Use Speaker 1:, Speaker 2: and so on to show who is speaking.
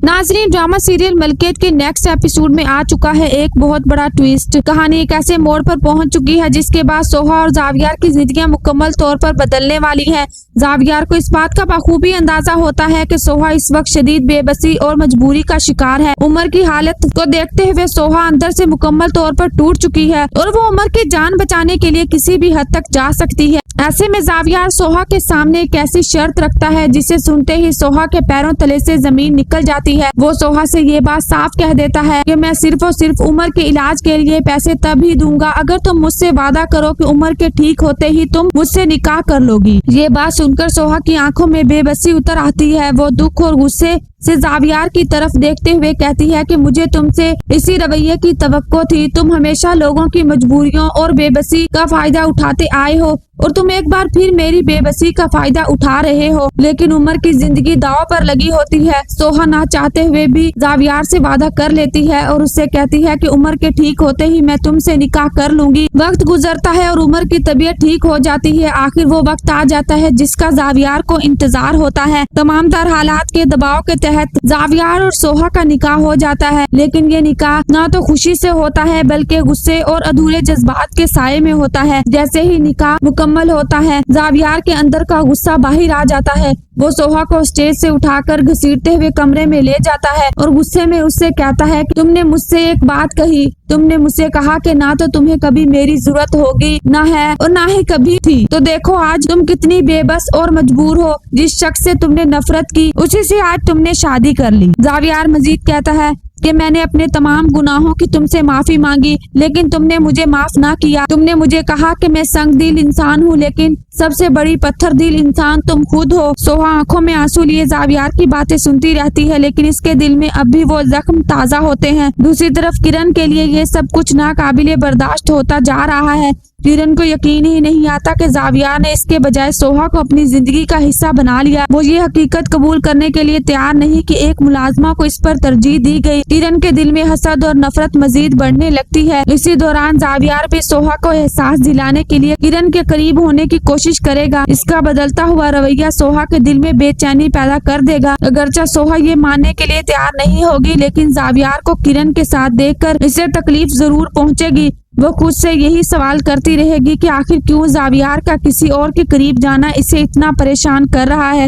Speaker 1: नाज़रीन, drama serial मलकियत के next episode में आ चुका है एक बहुत बड़ा ट्विस्ट। कहानी एक ऐसे मोड़ पर पहुंच चुकी है जिसके बाद सोहा और जावियार की जिंदगियां मुकम्मल तौर पर बदलने वाली हैं। जावियार को इस बात का बखूबी अंदाजा होता है कि सोहा इस वक्त शदीद बेबसी और मजबूरी का शिकार है। उमर की हालत को देखते हुए सोहा अंदर से मुकम्मल तौर पर टूट चुकी है और वो उमर की जान बचाने के लिए किसी भी हद तक जा सकती है। ऐसे में जावियार सोहा के सामने एक ऐसी शर्त रखता है जिसे सुनते ही सोहा के पैरों तले से जमीन निकल जाती है। वो सोहा से ये बात साफ कह देता है कि मैं सिर्फ और सिर्फ उमर के इलाज के लिए पैसे तब ही दूंगा अगर तुम मुझसे वादा करो कि उमर के ठीक होते ही तुम मुझसे निकाह कर लोगी। ये बात सुनकर सोहा की आंखों में बेबसी उतर आती है। वो दुख और गुस्से से जावियार की तरफ देखते हुए कहती है कि मुझे तुमसे इसी रवैये की तवक्को थी। तुम हमेशा लोगों की मजबूरियों और बेबसी का फायदा उठाते आए हो और तुम एक बार फिर मेरी बेबसी का फायदा उठा रहे हो। लेकिन उमर की जिंदगी दांव पर लगी होती है। सोहा ना चाहते हुए भी जावियार से वादा कर लेती है और उससे कहती है कि उमर के ठीक होते ही मैं तुमसे निकाह कर लूंगी। वक्त गुजरता है और उमर की तबीयत ठीक हो जाती है। आखिर वो वक्त आ जाता है जिसका जावियार को इंतजार होता है। तमाम तर हालात के दबाव के तहत जावियार और सोहा का निकाह हो जाता है। लेकिन ये निकाह ना तो खुशी से होता है बल्कि गुस्से और अधूरे जज्बात के साये में होता है। जैसे ही निकाह मुकम्मल होता है जावियार के अंदर का गुस्सा बाहर आ जाता है। वो सोहा को स्टेज से उठाकर घसीटते हुए कमरे में ले जाता है और गुस्से में उससे कहता है कि तुमने मुझसे एक बात कही। तुमने मुझसे कहा कि ना तो तुम्हें कभी मेरी जरूरत होगी ना है और ना ही कभी थी। तो देखो आज तुम कितनी बेबस और मजबूर हो। जिस शख्स से तुमने नफरत की उसी से आज तुमने शादी कर ली। जावियार मजीद कहता है कि मैंने अपने तमाम गुनाहों की तुमसे माफी मांगी लेकिन तुमने मुझे माफ ना किया। तुमने मुझे कहा कि मैं संग दिल इंसान हूँ लेकिन सबसे बड़ी पत्थर दिल इंसान तुम खुद हो। सोहा आंखों में आंसू लिए जावियार की बातें सुनती रहती है लेकिन इसके दिल में अब भी वो जख्म ताजा होते हैं। दूसरी तरफ किरण के लिए ये सब कुछ नाकाबिले बर्दाश्त होता जा रहा है। किरण को यकीन ही नहीं आता कि जावियार ने इसके बजाय सोहा को अपनी जिंदगी का हिस्सा बना लिया। वो ये हकीकत कबूल करने के लिए तैयार नहीं कि एक मुलाजमा को इस पर तरजीह दी गई। किरण के दिल में हसद और नफरत मजीद बढ़ने लगती है। इसी दौरान जावियार भी सोहा को एहसास दिलाने के लिए किरण के करीब होने की कोशिश करेगा। इसका बदलता हुआ रवैया सोहा के दिल में बेचैनी पैदा कर देगा। अगरचे सोहा ये मानने के लिए तैयार नहीं होगी लेकिन जावियार को किरण के साथ देखकर इसे तकलीफ जरूर पहुँचेगी। वो खुद से यही सवाल करती रहेगी कि आखिर क्यों जावियार का किसी और के करीब जाना इसे इतना परेशान कर रहा है।